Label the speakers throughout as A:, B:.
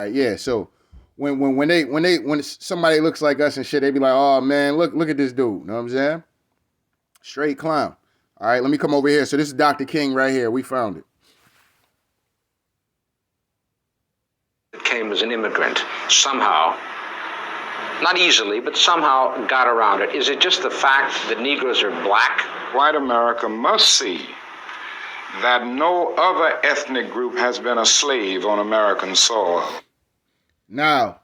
A: Yeah, so when somebody looks like us and shit, they be like, oh man, look at this dude. You know what I'm saying? Straight clown. All right, let me come over here. So this is Dr. King right here. We found it.
B: Came as an immigrant somehow, not easily, but somehow got around it. Is it just the fact that Negroes are black?
C: White America must see that no other ethnic group has been a slave on American soil.
A: Now,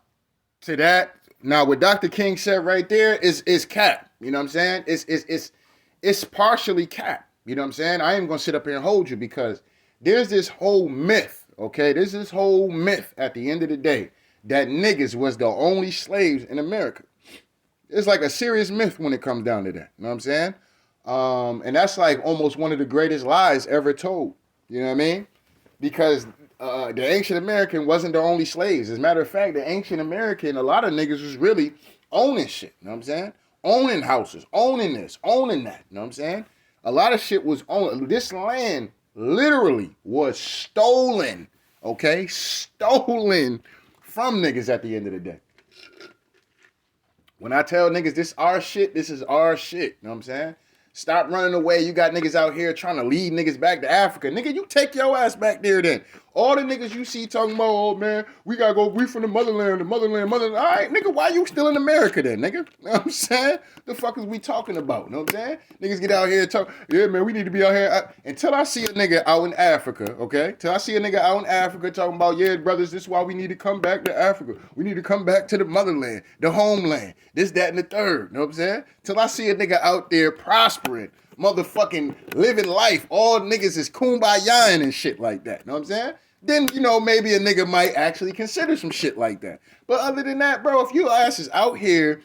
A: to that, now what Dr. King said right there is cap. You know what I'm saying? It's partially cap. You know what I'm saying? I ain't gonna sit up here and hold you because there's this whole myth, okay? There's this whole myth at the end of the day that niggas was the only slaves in America. It's like a serious myth when it comes down to that. You know what I'm saying? And that's like almost one of the greatest lies ever told. You know what I mean? Because the ancient American wasn't the only slaves. As a matter of fact, the ancient American, a lot of niggas was really owning shit. You know what I'm saying? Owning houses, owning this, owning that. You know what I'm saying? A lot of shit was owned. This land literally was stolen. Okay? Stolen from niggas at the end of the day. When I tell niggas this our shit, this is our shit. You know what I'm saying? Stop running away. You got niggas out here trying to lead niggas back to Africa. Nigga, you take your ass back there then. All the niggas you see talking about, oh man, we gotta go, we from the motherland. All right, nigga, why you still in America then, nigga? You know what I'm saying? The fuck is we talking about? You know what I'm saying? Niggas get out here and talk, yeah, man, we need to be out here. Until I see a nigga out in Africa, okay? Till I see a nigga out in Africa talking about, yeah, brothers, this is why we need to come back to Africa. We need to come back to the motherland, the homeland, this, that, and the third. You know what I'm saying? Till I see a nigga out there prospering, motherfucking living life. All niggas is kumbayaing and shit like that. Know what I'm saying? Then, you know, maybe a nigga might actually consider some shit like that. But other than that, bro, if your ass is out here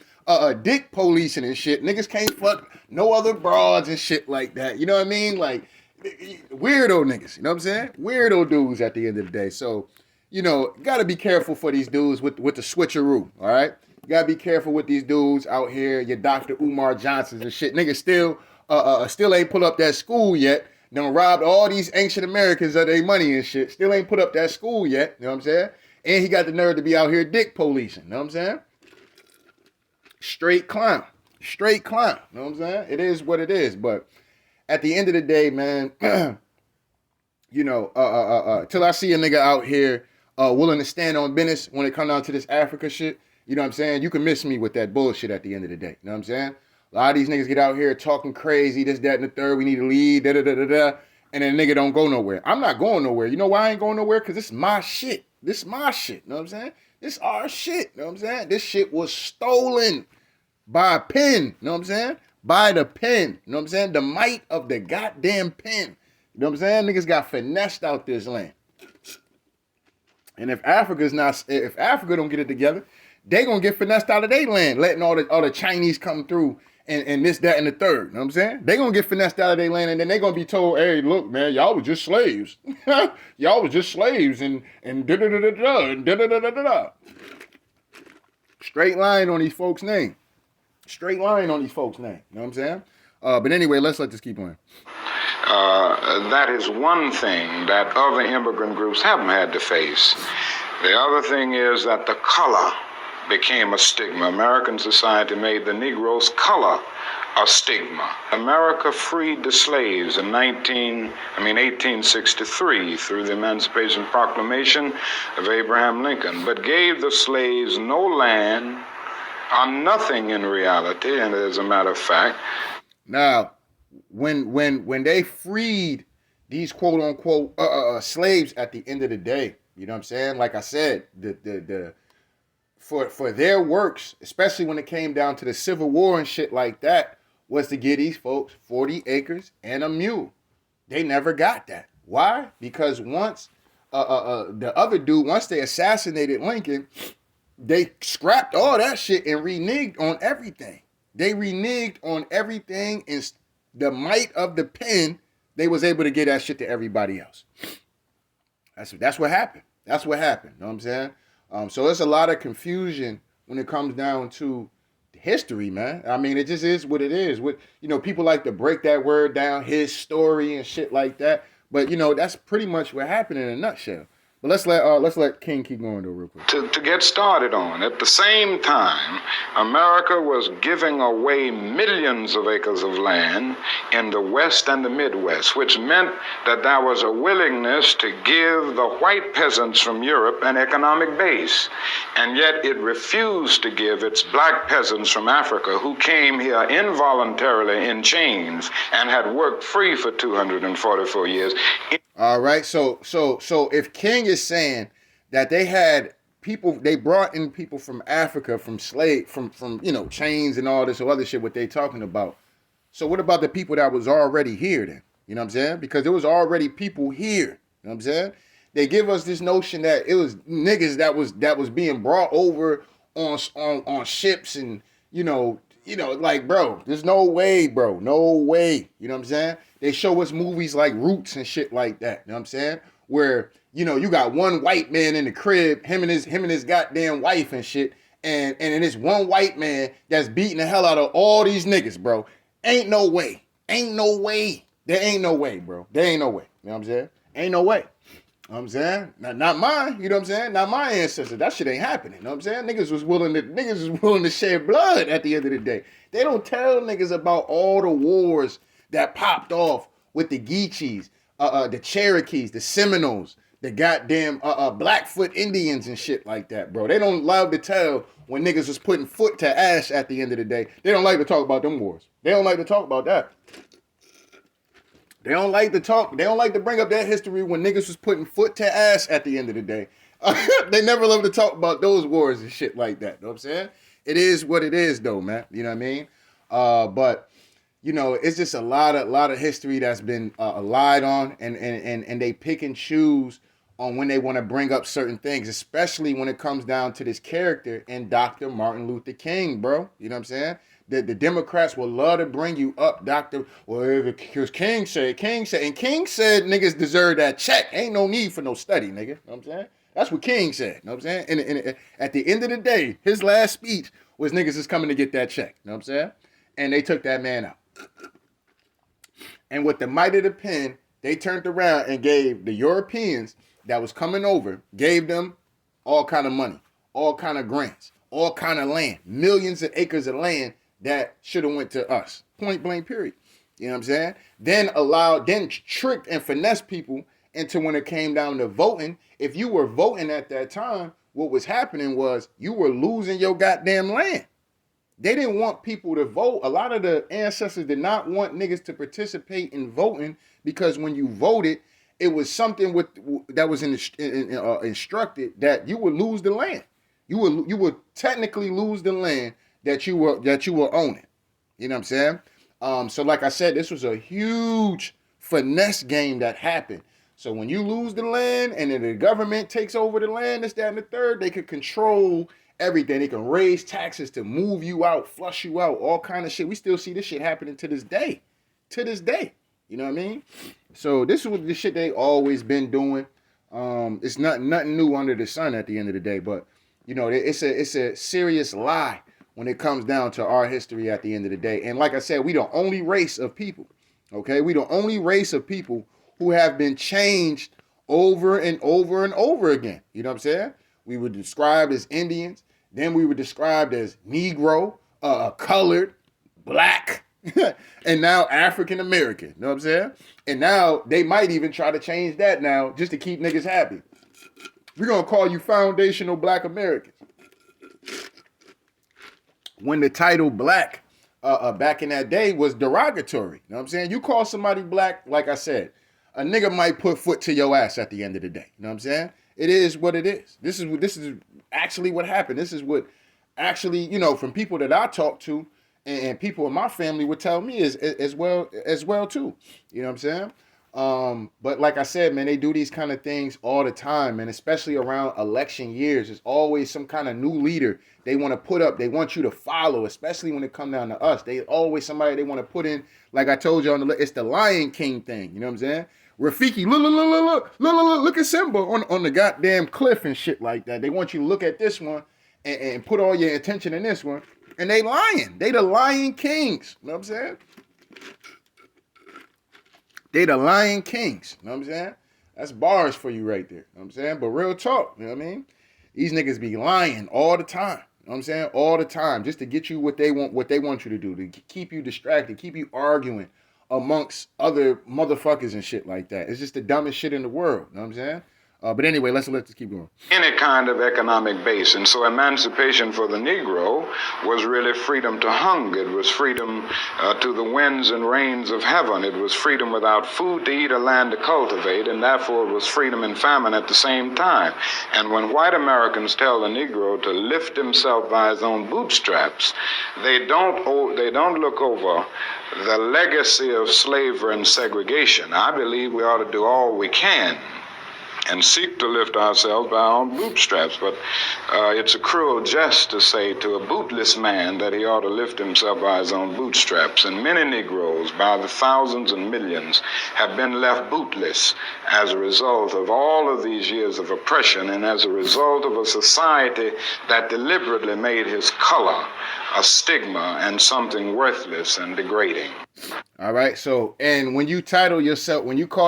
A: dick policing and shit, niggas can't fuck no other broads and shit like that. You know what I mean? Like, weirdo niggas. You know what I'm saying? Weirdo dudes at the end of the day. So, you know, gotta be careful for these dudes with the switcheroo, all right? You gotta be careful with these dudes out here, your Dr. Umar Johnsons and shit. Niggas still ain't put up that school yet. Done robbed all these ancient Americans of their money and shit. Still ain't put up that school yet. You know what I'm saying? And he got the nerve to be out here dick policing. You know what I'm saying? Straight clown. Straight clown. You know what I'm saying? It is what it is. But at the end of the day, man, you know, till I see a nigga out here willing to stand on business when it comes down to this Africa shit, you know what I'm saying? You can miss me with that bullshit at the end of the day. You know what I'm saying? A lot of these niggas get out here talking crazy, this, that, and the third. We need to lead, da da da da da. And then nigga don't go nowhere. I'm not going nowhere. You know why I ain't going nowhere? Because this is my shit. This is my shit. You know what I'm saying? This our shit. You know what I'm saying? This shit was stolen by a pen. You know what I'm saying? By the pen. You know what I'm saying? The might of the goddamn pen. You know what I'm saying? Niggas got finessed out this land. And if Africa don't get it together, they gonna get finessed out of their land, letting all the Chinese come through and this, that, and the third. You know what I'm saying? They gonna get finessed out of their land, and then they gonna be told, hey, look, man, y'all was just slaves. Y'all was just slaves and da da da da da and da da da da da. Straight line on these folks' name. Straight line on these folks' name. You know what I'm saying? But anyway, let's let this keep going.
C: That is one thing that other immigrant groups haven't had to face. The other thing is that the color became a stigma. American society made the Negro's color a stigma. America freed the slaves in 1863 through the Emancipation Proclamation of Abraham Lincoln, but gave the slaves no land or nothing in reality, and as a matter of fact.
A: Now, when they freed these quote unquote slaves at the end of the day, you know what I'm saying? Like I said, for their works, especially when it came down to the Civil War and shit like that, was to give these folks 40 acres and a mule. They never got that. Why? Because once the other dude, once they assassinated Lincoln, they scrapped all that shit and reneged on everything. They reneged on everything, and the might of the pen, they was able to get that shit to everybody else. That's what happened. That's what happened. You know what I'm saying? So there's a lot of confusion when it comes down to history, man. I mean, it just is what it is. What, you know, people like to break that word down, his story and shit like that. But, you know, that's pretty much what happened in a nutshell. But let's let King keep going though real quick.
C: To get started on. At the same time, America was giving away millions of acres of land in the West and the Midwest, which meant that there was a willingness to give the white peasants from Europe an economic base. And yet it refused to give its black peasants from Africa, who came here involuntarily in chains and had worked free for 244 years.
A: All right, so if King is saying that they had people, they brought in people from Africa, from chains and all this other shit, what they talking about. So what about the people that was already here then? You know what I'm saying? Because there was already people here. You know what I'm saying? They give us this notion that it was niggas that was being brought over on ships and like, bro, there's no way, bro. No way. You know what I'm saying? They show us movies like Roots and shit like that. You know what I'm saying? Where, you got one white man in the crib, him and his goddamn wife and shit, and it's one white man that's beating the hell out of all these niggas, bro. Ain't no way. Ain't no way. There ain't no way, bro. There ain't no way. You know what I'm saying? Ain't no way. You know what I'm saying? Not mine, you know what I'm saying? Not my ancestors. That shit ain't happening. You know what I'm saying? Niggas was willing to shed blood at the end of the day. They don't tell niggas about all the wars that popped off with the Geechees, the Cherokees, the Seminoles, the goddamn Blackfoot Indians and shit like that, bro. They don't love to tell when niggas was putting foot to ass at the end of the day. They don't like to talk about them wars. They don't like to talk about that. They don't like to bring up that history when niggas was putting foot to ass at the end of the day. They never love to talk about those wars and shit like that. You know what I'm saying? It is what it is though, man. You know what I mean? But it's just a lot of history that's been lied on, and they pick and choose on when they want to bring up certain things, especially when it comes down to this character in Dr. Martin Luther King, bro. You know what I'm saying? The Democrats will love to bring you up, because King said niggas deserve that check. Ain't no need for no study, nigga. You know what I'm saying? That's what King said. You know what I'm saying? And at the end of the day, his last speech was niggas is coming to get that check. You know what I'm saying? And they took that man out. And with the might of the pen, they turned around and gave the Europeans that was coming over, gave them all kind of money, all kind of grants, all kind of land, millions of acres of land that should have went to us. Point blank, period. You know what I'm saying? Then tricked and finessed people into when it came down to voting. If you were voting at that time, what was happening was you were losing your goddamn land. They didn't want people to vote. A lot of the ancestors did not want niggas to participate in voting because when you voted, it was something that was instructed that you would lose the land. You would technically lose the land that you were owning. You know what I'm saying? So like I said, this was a huge finesse game that happened. So when you lose the land and then the government takes over the land, this, that, and the third, they could control everything. They can raise taxes to move you out, flush you out, all kind of shit. We still see this shit happening to this day. To this day. You know what I mean? So this is what the shit they always been doing. It's nothing new under the sun at the end of the day, but it's a serious lie when it comes down to our history at the end of the day. And like I said, we the only race of people, okay? We the only race of people who have been changed over and over and over again. You know what I'm saying? We were described as Indians. Then we were described as Negro, colored, black, and now African American. You know what I'm saying? And now they might even try to change that now just to keep niggas happy. We're going to call you foundational black Americans. When the title black back in that day was derogatory. You know what I'm saying? You call somebody black, like I said, a nigga might put foot to your ass at the end of the day. You know what I'm saying? It is what it is. This is actually what happened. This is what actually, from people that I talk to and people in my family would tell me as well too. You know what I'm saying? But like I said, man, they do these kind of things all the time, and especially around election years. There's always some kind of new leader they want to put up. They want you to follow, especially when it comes down to us. They always somebody they want to put in, like I told you it's the Lion King thing. You know what I'm saying? Rafiki, look at Simba on the goddamn cliff and shit like that. They want you to look at this one and put all your attention in this one. And they lying. They the Lion Kings. You know what I'm saying? They the Lion Kings. You know what I'm saying? That's bars for you right there. You know what I'm saying? But real talk, you know what I mean? These niggas be lying all the time. You know what I'm saying? All the time. Just to get you what they want you to do, to keep you distracted, keep you arguing amongst other motherfuckers and shit like that. It's just the dumbest shit in the world. You know what I'm saying? But anyway, let's keep going.
C: Any kind of economic base. And so emancipation for the Negro was really freedom to hunger. It was freedom to the winds and rains of heaven. It was freedom without food to eat or land to cultivate, and therefore it was freedom and famine at the same time. And when white Americans tell the Negro to lift himself by his own bootstraps, they don't look over the legacy of slavery and segregation. I believe we ought to do all we can and seek to lift ourselves by our own bootstraps. But it's a cruel jest to say to a bootless man that he ought to lift himself by his own bootstraps. And many Negroes, by the thousands and millions, have been left bootless as a result of all of these years of oppression and as a result of a society that deliberately made his color a stigma and something worthless and degrading.
A: All right. So, and when you call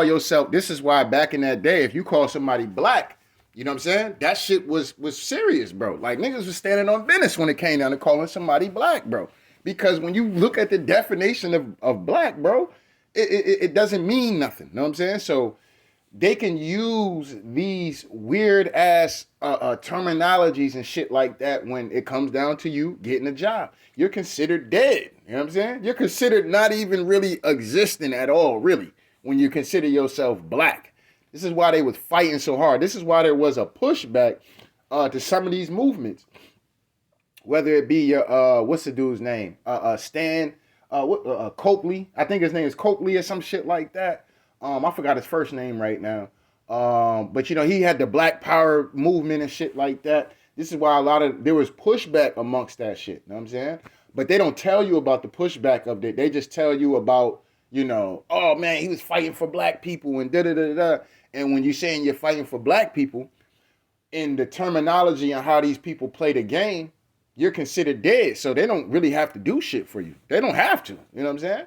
A: yourself, this is why back in that day, if you call somebody black, you know what I'm saying? That shit was serious, bro. Like niggas was standing on business when it came down to calling somebody black, bro. Because when you look at the definition of black, bro, it doesn't mean nothing. You know what I'm saying? So they can use these weird ass terminologies and shit like that when it comes down to you getting a job. You're considered dead. You know what I'm saying? You're considered not even really existing at all, really, when you consider yourself black. This is why they was fighting so hard. This is why there was a pushback to some of these movements. Whether it be your, what's the dude's name? Stan Copley. I think his name is Copley or some shit like that. I forgot his first name right now. But you know, he had the Black Power movement and shit like that. This is why there was pushback amongst that shit. You know what I'm saying? But they don't tell you about the pushback of it. They just tell you about, you know, oh man, he was fighting for black people and da-da-da-da. And when you're saying you're fighting for black people, in the terminology and how these people play the game, you're considered dead. So they don't really have to do shit for you. They don't have to. You know what I'm saying?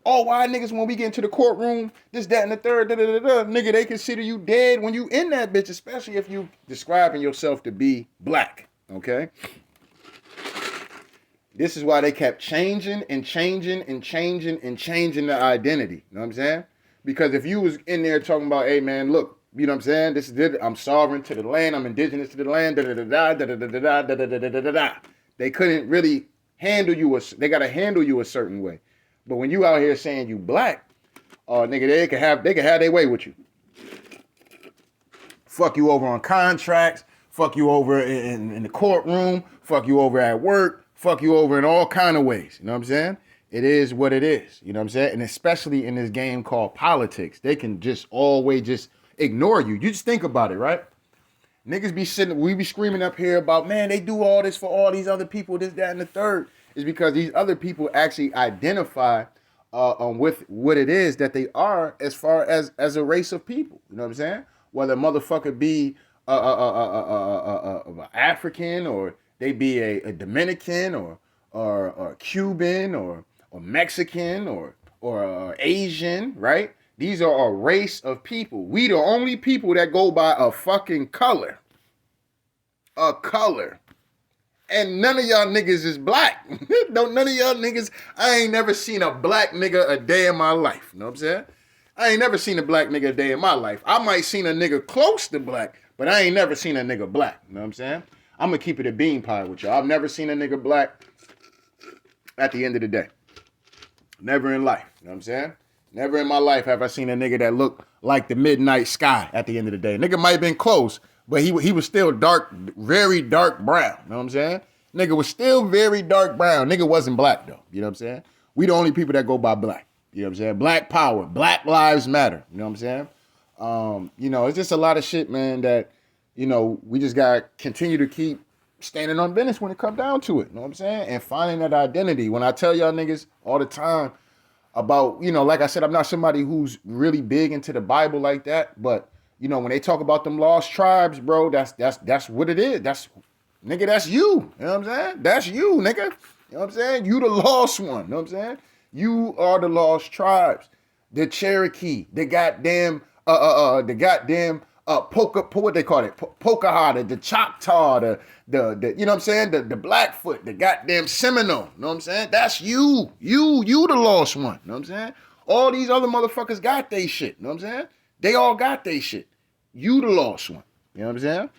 A: Oh, why niggas when we get into the courtroom, this, that, and the third, da-da-da-da, nigga, they consider you dead when you in that bitch, especially if you describing yourself to be black, okay? This is why they kept changing and changing and changing and changing the identity, you know what I'm saying? Because if you was in there talking about, hey man, look, you know what I'm saying? This is it, I'm sovereign to the land, I'm indigenous to the land, da-da-da-da, da-da-da-da, da-da-da-da-da-da. They couldn't really handle you, they gotta handle you a certain way. But when you out here saying you black, nigga, they can have their way with you. Fuck you over on contracts, fuck you over in the courtroom, fuck you over at work, fuck you over in all kind of ways. You know what I'm saying? It is what it is. You know what I'm saying? And especially in this game called politics, they can just always just ignore you. You just think about it, right? Niggas be we be screaming up here about, man, they do all this for all these other people, this, that, and the third. Is because these other people actually identify with what it is that they are as far as a race of people. You know what I'm saying? Whether a motherfucker be African or they be a Dominican or Cuban or Mexican or Asian, right? These are a race of people. We the only people that go by a fucking color. A color. And none of y'all niggas is black. None of y'all niggas, I ain't never seen a black nigga a day in my life. You know what I'm saying? I ain't never seen a black nigga a day in my life. I might seen a nigga close to black, but I ain't never seen a nigga black. You know what I'm saying? I'm gonna keep it a bean pie with y'all. I've never seen a nigga black at the end of the day. Never in life. You know what I'm saying? Never in my life have I seen a nigga that looked like the midnight sky at the end of the day. Nigga might have been close, but he was still dark, very dark brown. You know what I'm saying? Nigga was still very dark brown. Nigga wasn't black though. You know what I'm saying? We the only people that go by black. You know what I'm saying? Black power. Black lives matter. You know what I'm saying? You know, it's just a lot of shit, man, that, you know, we just gotta continue to keep standing on business when it comes down to it. You know what I'm saying? And finding that identity. When I tell y'all niggas all the time about, you know, like I said, I'm not somebody who's really big into the Bible like that, but you know, when they talk about them lost tribes, bro, that's what it is. Nigga, that's you. You know what I'm saying? That's you, nigga. You know what I'm saying? You the lost one. You know what I'm saying? You are the lost tribes. The Cherokee, the goddamn the goddamn what they call it, Pocahontas, the Choctaw, the you know what I'm saying, the Blackfoot, the goddamn Seminole. You know what I'm saying? That's you the lost one. You know what I'm saying? All these other motherfuckers got they shit. You know what I'm saying? They all got they shit. You the lost one. You know what I'm saying?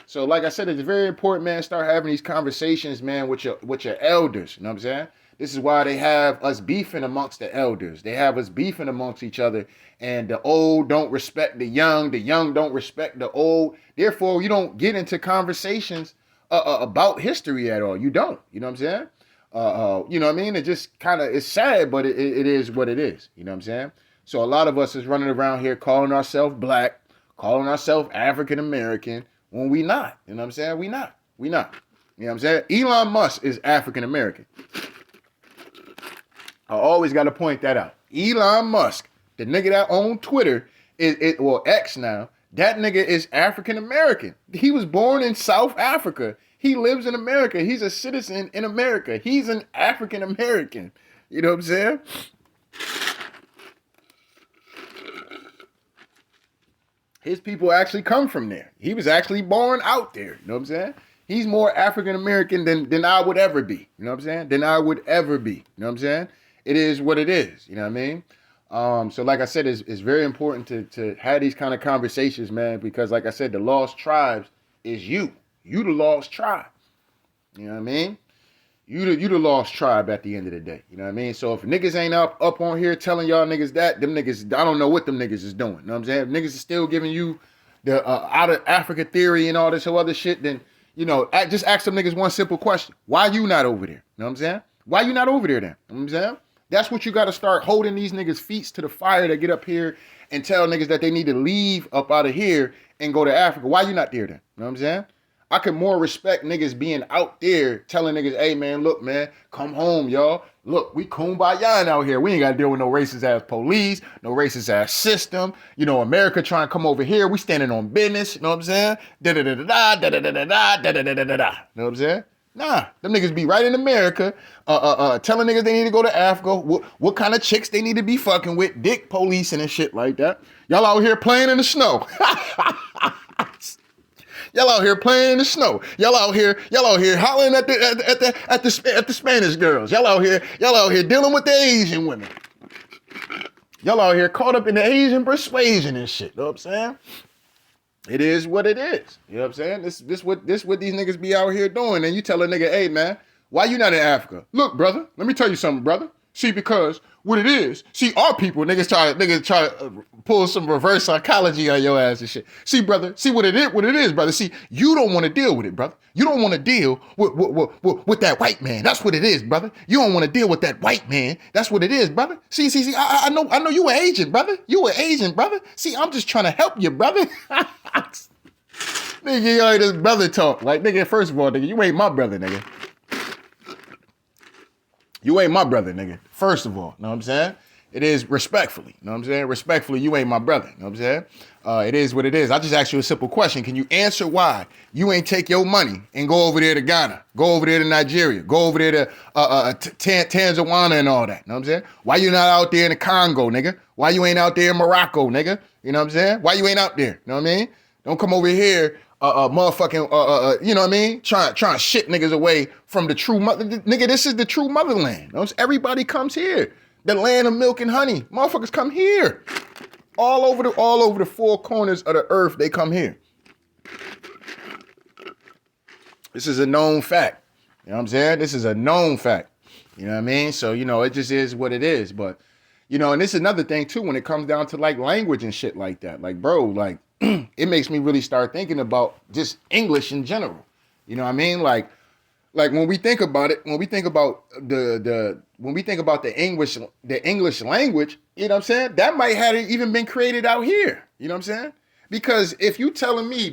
A: So like I said, it's very important, man, start having these conversations, man, with your elders. You know what I'm saying? This is why they have us beefing amongst the elders. They have us beefing amongst each other. And the old don't respect the young don't respect the old. Therefore, you don't get into conversations about history at all. You don't. You know what I'm saying? You know what I mean? It just kind of, it's sad, but it is what it is. You know what I'm saying? So a lot of us is running around here calling ourselves black, calling ourselves African American, when we not. You know what I'm saying? We not. You know what I'm saying? Elon Musk is African American. I always got to point that out. Elon Musk, the nigga that owned Twitter, well, X now, that nigga is African American. He was born in South Africa. He lives in America. He's a citizen in America. He's an African American. You know what I'm saying? His people actually come from there. He was actually born out there. You know what I'm saying? He's more African American than I would ever be. You know what I'm saying? Than I would ever be. You know what I'm saying? It is what it is. You know what I mean? So like I said, it's very important to have these kind of conversations, man, because like I said, the lost tribes is you. You the lost tribe. You know what I mean? You the lost tribe at the end of the day. You know what I mean? So if niggas ain't up on here telling y'all niggas that, them niggas, I don't know what them niggas is doing. You know what I'm saying? If niggas is still giving you the out of Africa theory and all this other shit, then, you know, just ask them niggas one simple question. Why you not over there? You know what I'm saying? Why you not over there then? You know what I'm saying? That's what you got to start holding these niggas' feet to the fire to get up here and tell niggas that they need to leave up out of here and go to Africa. Why you not there then? You know what I'm saying? I could more respect niggas being out there telling niggas, hey man, look man, come home y'all. Look, we kumbaya out here. We ain't got to deal with no racist ass police, no racist ass system. You know, America trying to come over here. We standing on business. You know what I'm saying? Da-da-da-da-da, da-da-da-da-da, da-da-da-da-da. You know what I'm saying? Nah, them niggas be right in America, telling niggas they need to go to Africa, what kind of chicks they need to be fucking with, dick policing and shit like that. Y'all out here playing in the snow. Y'all out here playing in the snow. Y'all out here hollering at the Spanish girls. Y'all out here dealing with the Asian women. Y'all out here caught up in the Asian persuasion and shit. You know what I'm saying? It is what it is. You know what I'm saying? This what these niggas be out here doing. And you tell a nigga, hey man, why you not in Africa? Look, brother, let me tell you something, brother. See, because what it is, see, our people, niggas try to pull some reverse psychology on your ass and shit. See, brother, see what it is, brother. See, you don't want to deal with it, brother. You don't want to deal with that white man. That's what it is, brother. You don't want to deal with that white man. That's what it is, brother. See, I know you an agent, brother. You an agent, brother. See, I'm just trying to help you, brother. Nigga, you know, this brother talk. Like, nigga, first of all, nigga, you ain't my brother, nigga. You ain't my brother, nigga. First of all, know what I'm saying? It is respectfully, know what I'm saying? Respectfully, you ain't my brother, know what I'm saying? It is what it is. I just asked you a simple question. Can you answer why you ain't take your money and go over there to Ghana, go over there to Nigeria, go over there to Tanzania and all that, know what I'm saying? Why you not out there in the Congo, nigga? Why you ain't out there in Morocco, nigga? You know what I'm saying? Why you ain't out there, know what I mean? Don't come over here motherfucking, you know what I mean? Trying to shit niggas away from the true mother. Nigga, this is the true motherland. Everybody comes here. The land of milk and honey. Motherfuckers come here. All over the four corners of the earth, they come here. This is a known fact. You know what I'm saying? This is a known fact. You know what I mean? So, you know, it just is what it is. But, you know, and this is another thing too, when it comes down to like language and shit like that. Like, bro, like, it makes me really start thinking about just English in general. You know what I mean? Like when we think about it, when we think about the English language, you know what I'm saying? That might have even been created out here. You know what I'm saying? Because if you're telling me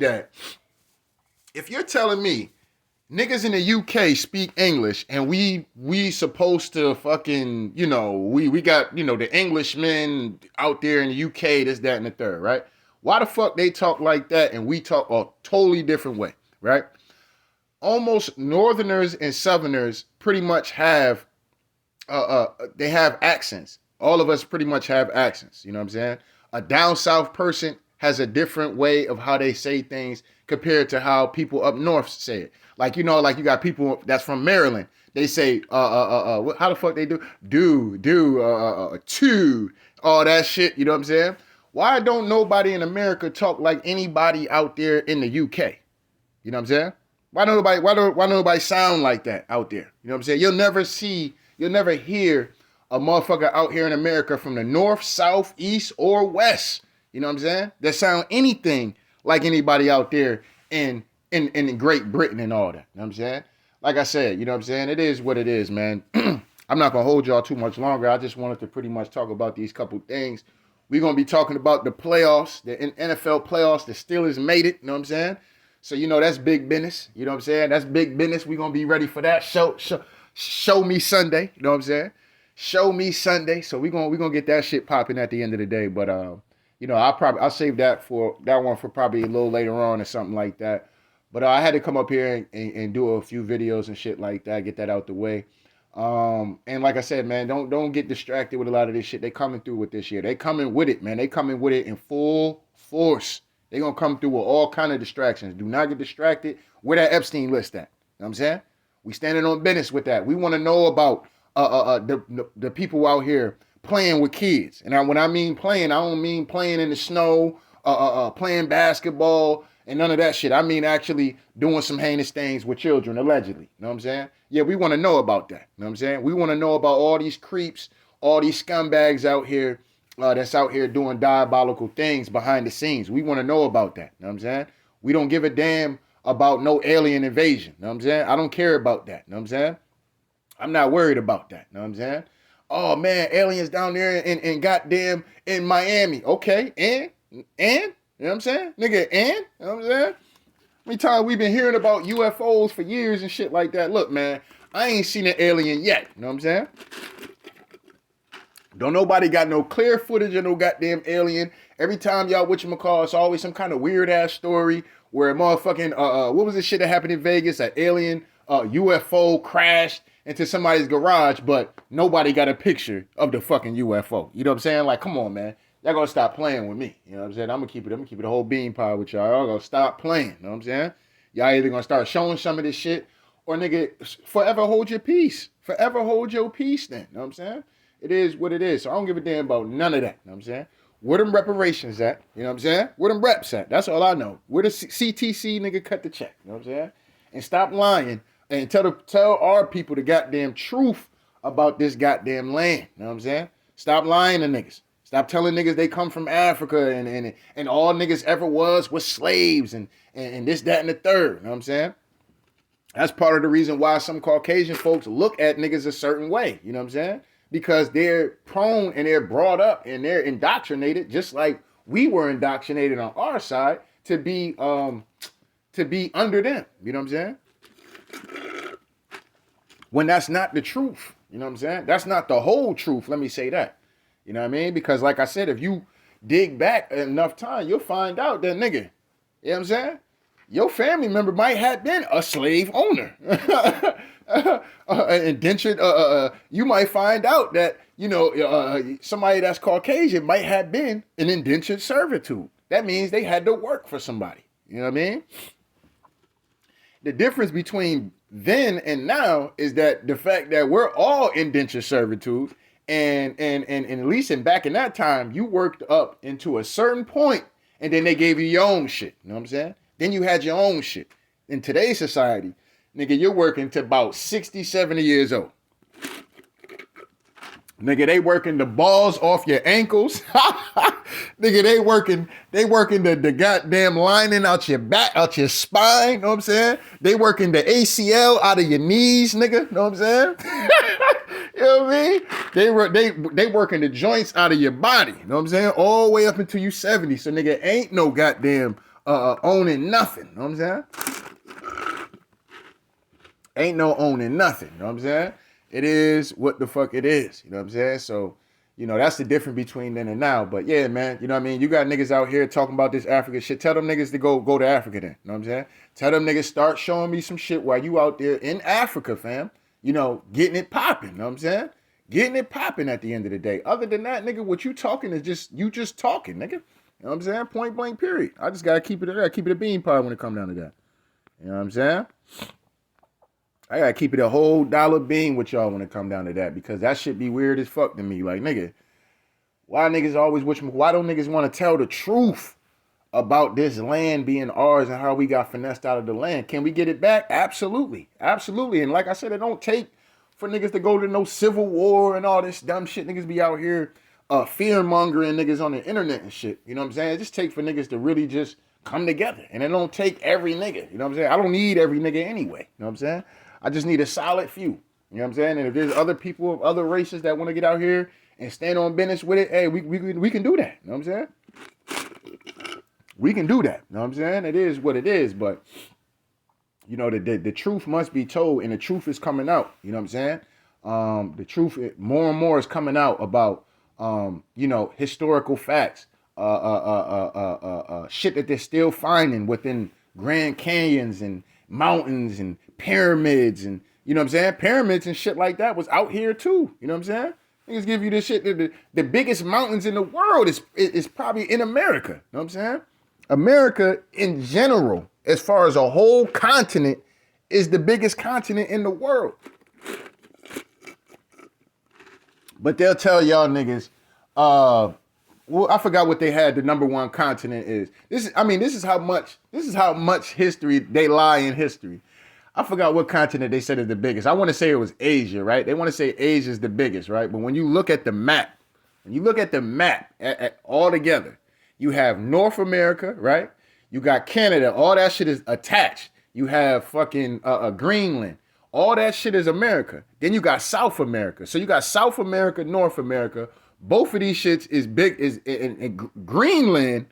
A: niggas in the UK speak English and we supposed to fucking, you know, we got, you know, the Englishmen out there in the UK, this, that, and the third, right? Why the fuck they talk like that and we talk a totally different way, right? Almost Northerners and Southerners pretty much have, they have accents. All of us pretty much have accents, you know what I'm saying? A down south person has a different way of how they say things compared to how people up north say it. Like, you know, like you got people that's from Maryland. They say, how the fuck they do? To, all that shit. You know what I'm saying? Why don't nobody in America talk like anybody out there in the UK? You know what I'm saying? Why don't nobody sound like that out there? You know what I'm saying? You'll never hear a motherfucker out here in America from the north, south, east, or west. You know what I'm saying? That sound anything like anybody out there in Great Britain and all that. You know what I'm saying? Like I said, you know what I'm saying? It is what it is, man. I'm not going to hold y'all too much longer. I just wanted to pretty much talk about these couple things. We're going to be talking about the playoffs, the NFL playoffs. The Steelers made it, you know what I'm saying? So, you know, that's big business. You know what I'm saying? That's big business. We're going to be ready for that. Show me Sunday. You know what I'm saying? Show me Sunday. So we're gonna get that shit popping at the end of the day. But you know, I'll save that one for probably a little later on or something like that. But I had to come up here and do a few videos and shit like that, get that out the way. And like I said, man, don't get distracted with a lot of this shit. They coming through with this year. They coming with it, man. They coming with it in full force. They gonna come through with all kind of distractions. Do not get distracted. Where that Epstein list at? You know what I'm saying? We standing on business with that. We want to know about the people out here playing with kids. And when I mean playing, I don't mean playing in the snow, playing basketball and none of that shit. I mean actually doing some heinous things with children, allegedly. You know what I'm saying? Yeah, we want to know about that. You know what I'm saying? We want to know about all these creeps, all these scumbags out here that's out here doing diabolical things behind the scenes. We want to know about that. You know what I'm saying? We don't give a damn about no alien invasion. You know what I'm saying? I don't care about that. You know what I'm saying? I'm not worried about that. You know what I'm saying? Oh, man, aliens down there in goddamn in Miami. Okay, and? You know what I'm saying? Nigga, and? You know what I'm saying? How many times we've been hearing about UFOs for years and shit like that? Look, man, I ain't seen an alien yet. You know what I'm saying? Don't nobody got no clear footage of no goddamn alien. Every time y'all whatchamacall, it's always some kind of weird ass story where a motherfucking what was this shit that happened in Vegas? An alien UFO crashed into somebody's garage, but nobody got a picture of the fucking UFO. You know what I'm saying? Like, come on, man. Y'all gonna stop playing with me. You know what I'm saying? I'm gonna keep it a whole bean pie with y'all. Y'all gonna stop playing. You know what I'm saying? Y'all either gonna start showing some of this shit or nigga, forever hold your peace. Forever hold your peace then. You know what I'm saying? It is what it is. So I don't give a damn about none of that. You know what I'm saying? Where them reparations at? You know what I'm saying? Where them reps at? That's all I know. Where the CTC nigga cut the check? You know what I'm saying? And stop lying and tell our people the goddamn truth about this goddamn land. You know what I'm saying? Stop lying to niggas. Stop telling niggas they come from Africa and all niggas ever was slaves and this, that, and the third. You know what I'm saying? That's part of the reason why some Caucasian folks look at niggas a certain way. You know what I'm saying? Because they're prone and they're brought up and they're indoctrinated just like we were indoctrinated on our side to be under them. You know what I'm saying? When that's not the truth. You know what I'm saying? That's not the whole truth. Let me say that. You know what I mean? Because like I said, if you dig back enough time, you'll find out that nigga, you know what I'm saying? Your family member might have been a slave owner. Indentured, you might find out that, you know, somebody that's Caucasian might have been an indentured servitude. That means they had to work for somebody. You know what I mean? The difference between then and now is that the fact that we're all indentured servitude, and at least back in that time, you worked up into a certain point, and then they gave you your own shit. You know what I'm saying? Then you had your own shit. In today's society, nigga, you're working to about 60, 70 years old. Nigga, they working the balls off your ankles. Nigga, they working the goddamn lining out your back, out your spine, know what I'm saying? They working the ACL out of your knees, nigga, know what I'm saying? You know what I mean? They working the joints out of your body, know what I'm saying? All the way up until you 70. So nigga, ain't no goddamn owning nothing, know what I'm saying? Ain't no owning nothing, you know what I'm saying? It is what the fuck it is, you know what I'm saying? So, you know, that's the difference between then and now. But yeah, man, you know what I mean? You got niggas out here talking about this Africa shit. Tell them niggas to go to Africa then, you know what I'm saying? Tell them niggas start showing me some shit while you out there in Africa, fam. You know, getting it popping, you know what I'm saying? getting it popping at the end of the day. Other than that, nigga, what you talking is just talking, nigga. You know what I'm saying? Point blank, period. I just gotta keep it a bean pie when it come down to that. You know what I'm saying? I gotta keep it a whole dollar bean with y'all when it come down to that, because that shit be weird as fuck to me. Like, nigga, why don't niggas want to tell the truth about this land being ours and how we got finessed out of the land? Can we get it back? Absolutely. Absolutely. And like I said, it don't take for niggas to go to no civil war and all this dumb shit. Niggas be out here fear mongering niggas on the internet and shit. You know what I'm saying? It just take for niggas to really just come together. And it don't take every nigga. You know what I'm saying? I don't need every nigga anyway. You know what I'm saying? I just need a solid few. You know what I'm saying? And if there's other people of other races that want to get out here and stand on business with it, hey, we can do that. You know what I'm saying? We can do that. You know what I'm saying? It is what it is, but you know, the truth must be told, and the truth is coming out. You know what I'm saying? The truth more and more is coming out about you know, historical facts, shit that they're still finding within Grand Canyons and mountains and pyramids, and you know what I'm saying? Pyramids and shit like that was out here too. You know what I'm saying? Niggas give you this shit. The biggest mountains in the world is probably in America. You know what I'm saying? America in general, as far as a whole continent, is the biggest continent in the world. But they'll tell y'all niggas, well, I forgot what they had the number one continent is. This is how much history they lie in history. I forgot what continent they said is the biggest. I want to say it was Asia, right? They want to say Asia is the biggest, right? But when you look at the map, all together, you have North America, right? You got Canada. All that shit is attached. You have fucking Greenland. All that shit is America. Then you got South America. So you got South America, North America. Both of these shits is big. Greenland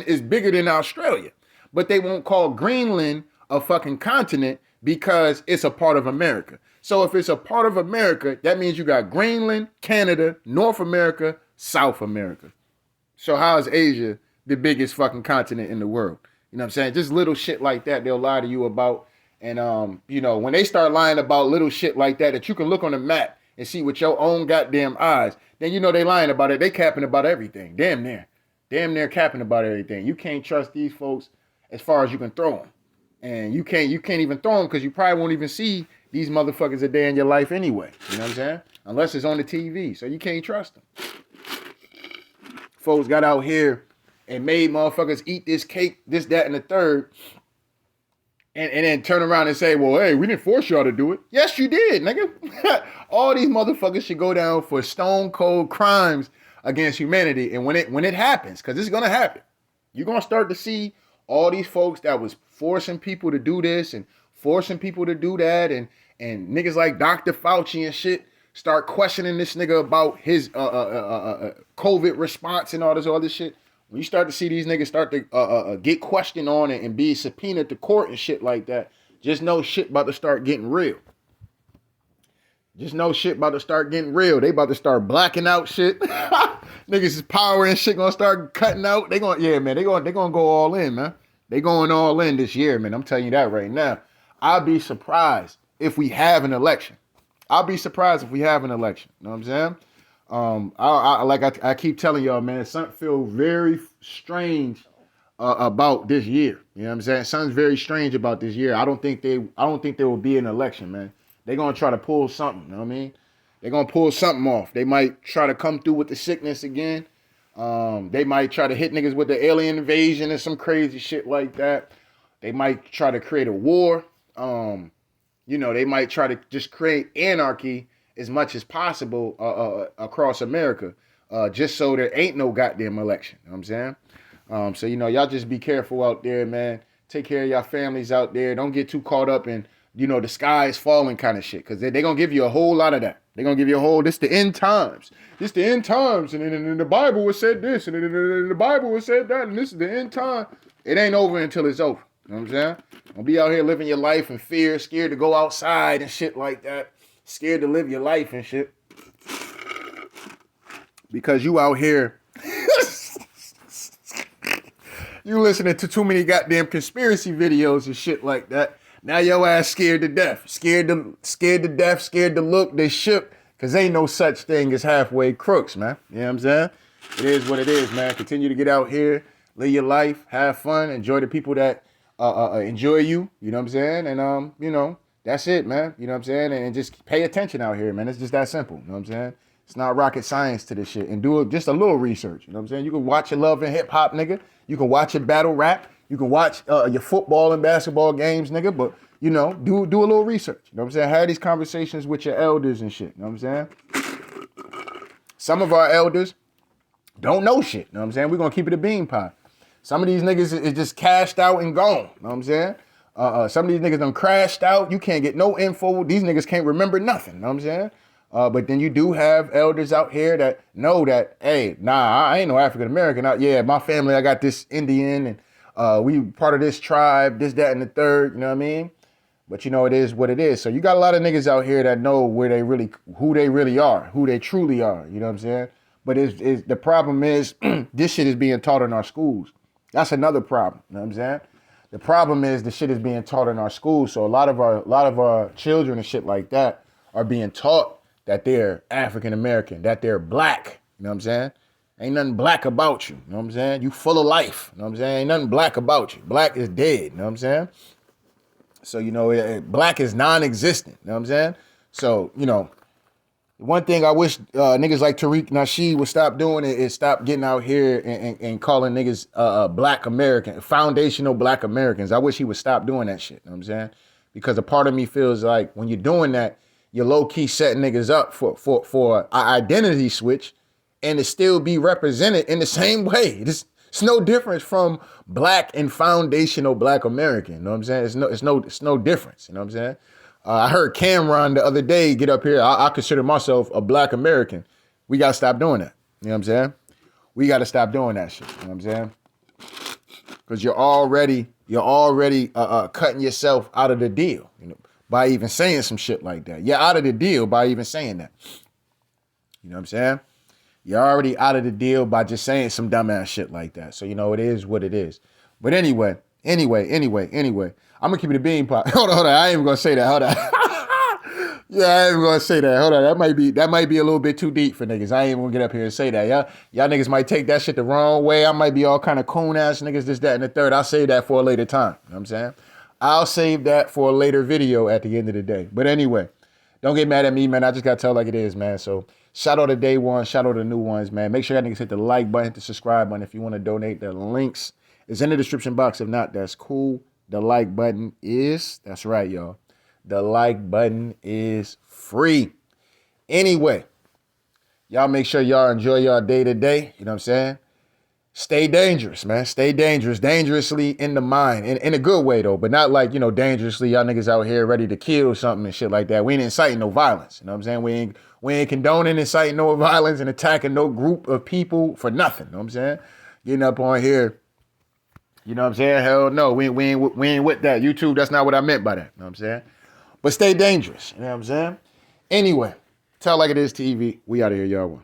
A: is bigger than Australia. But they won't call Greenland a fucking continent because it's a part of America. So if it's a part of America, that means you got Greenland, Canada, North America, South America. So how is Asia the biggest fucking continent in the world? You know what I'm saying? Just little shit like that they'll lie to you about. And, you know, when they start lying about little shit like that you can look on the map and see with your own goddamn eyes, then you know they lying about it. They capping about everything. Damn near capping about everything. You can't trust these folks as far as you can throw them. And you can't even throw them because you probably won't even see these motherfuckers a day in your life anyway. You know what I'm saying? Unless it's on the TV. So you can't trust them. Folks got out here and made motherfuckers eat this cake, this, that, and the third. And then turn around and say, well, hey, we didn't force y'all to do it. Yes, you did, nigga. All these motherfuckers should go down for stone cold crimes against humanity. And when it happens, because it's going to happen, you're going to start to see all these folks that was forcing people to do this and forcing people to do that. And niggas like Dr. Fauci and shit start questioning this nigga about his COVID response and all this other shit. When you start to see these niggas start to get questioned on it and be subpoenaed to court and shit like that, just know shit about to start getting real. Just know shit about to start getting real. They about to start blacking out shit. Niggas' power and shit gonna start cutting out. They gonna go all in, man. They going all in this year, man. I'm telling you that right now. I'll be surprised if we have an election. You know what I'm saying? I keep telling y'all, man, something feel very strange about this year. You know what I'm saying? Something's very strange about this year. I don't think there will be an election, man. They're gonna try to pull something, you know what I mean? They're gonna pull something off. They might try to come through with the sickness again. They might try to hit niggas with the alien invasion and some crazy shit like that. They might try to create a war. You know, they might try to just create anarchy as much as possible across America, just so there ain't no goddamn election. You know what I'm saying? So, you know, y'all just be careful out there, man. Take care of y'all families out there. Don't get too caught up in, you know, the sky is falling kind of shit, because they're going to give you a whole lot of that. They're going to give you a whole, this the end times. This the end times, and in the Bible it said this, and in the Bible it said that, and this is the end time. It ain't over until it's over. You know what I'm saying? Don't be out here living your life in fear, scared to go outside and shit like that. Scared to live your life and shit. Because you out here, you listening to too many goddamn conspiracy videos and shit like that. Now your ass scared to death. Scared to death, scared to look. They shook Because ain't no such thing as halfway crooks, man. You know what I'm saying? It is what it is, man. Continue to get out here, live your life, have fun, enjoy the people that enjoy you. You know what I'm saying? And, you know, that's it, man. You know what I'm saying? And just pay attention out here, man. It's just that simple. You know what I'm saying? It's not rocket science to this shit. And do just a little research. You know what I'm saying? You can watch your love and hip hop, nigga. You can watch your battle rap. You can watch your football and basketball games, nigga. But, you know, do a little research. You know what I'm saying? Have these conversations with your elders and shit. You know what I'm saying? Some of our elders don't know shit. You know what I'm saying? We're going to keep it a bean pie. Some of these niggas is just cashed out and gone. You know what I'm saying? Some of these niggas done crashed out. You can't get no info. These niggas can't remember nothing. You know what I'm saying? But then you do have elders out here that know that, hey, nah, I ain't no African American. Yeah, my family, I got this Indian and we part of this tribe, this, that, and the third. You know what I mean? But you know, it is what it is. So you got a lot of niggas out here that know who they really are, who they truly are. You know what I'm saying? But the problem is this shit is being taught in our schools. That's another problem. You know what I'm saying? The problem is the shit is being taught in our schools. So a lot of our children and shit like that are being taught that they're African American, that they're black. You know what I'm saying? Ain't nothing black about you. You know what I'm saying? You full of life. You know what I'm saying? Ain't nothing black about you. Black is dead. You know what I'm saying? So, you know, black is non-existent. You know what I'm saying? So, you know, one thing I wish niggas like Tariq Nasheed would stop doing is stop getting out here and calling niggas black American, foundational black Americans. I wish he would stop doing that shit. You know what I'm saying? Because a part of me feels like when you're doing that, you're low-key setting niggas up for an identity switch and to still be represented in the same way. It's no difference from black and foundational black American. You know what I'm saying? It's no difference. You know what I'm saying? I heard Cameron the other day get up here. I consider myself a black American. We got to stop doing that. You know what I'm saying? We got to stop doing that shit. You know what I'm saying? Because you're already cutting yourself out of the deal, you know, by even saying some shit like that. You're out of the deal by even saying that. You know what I'm saying? You're already out of the deal by just saying some dumbass shit like that. So, you know, it is what it is. But anyway, I'm going to keep it a bean pot. Hold on. I ain't even going to say that. Hold on. Yeah, I ain't even going to say that. Hold on. That might be a little bit too deep for niggas. I ain't even going to get up here and say that. Y'all niggas might take that shit the wrong way. I might be all kind of coon ass niggas, this, that, and the third. I'll save that for a later time. You know what I'm saying? I'll save that for a later video at the end of the day. But anyway, don't get mad at me, man. I just got to tell like it is, man. So shout out to day one. Shout out to the new ones, man. Make sure y'all niggas hit the like button, hit the subscribe button if you want to donate. The links is in the description box. If not, that's cool. The like button is, that's right, y'all. The like button is free. Anyway, y'all make sure y'all enjoy y'all day to day. You know what I'm saying? Stay dangerous, man. Stay dangerous. Dangerously in the mind. In a good way, though. But not like, you know, dangerously y'all niggas out here ready to kill something and shit like that. We ain't inciting no violence. You know what I'm saying? We ain't condoning inciting no violence and attacking no group of people for nothing. You know what I'm saying? Getting up on here. You know what I'm saying? Hell no. We ain't with that. YouTube, that's not what I meant by that. You know what I'm saying? But stay dangerous. You know what I'm saying? Anyway, Tell Like It Is TV. We out of here, y'all.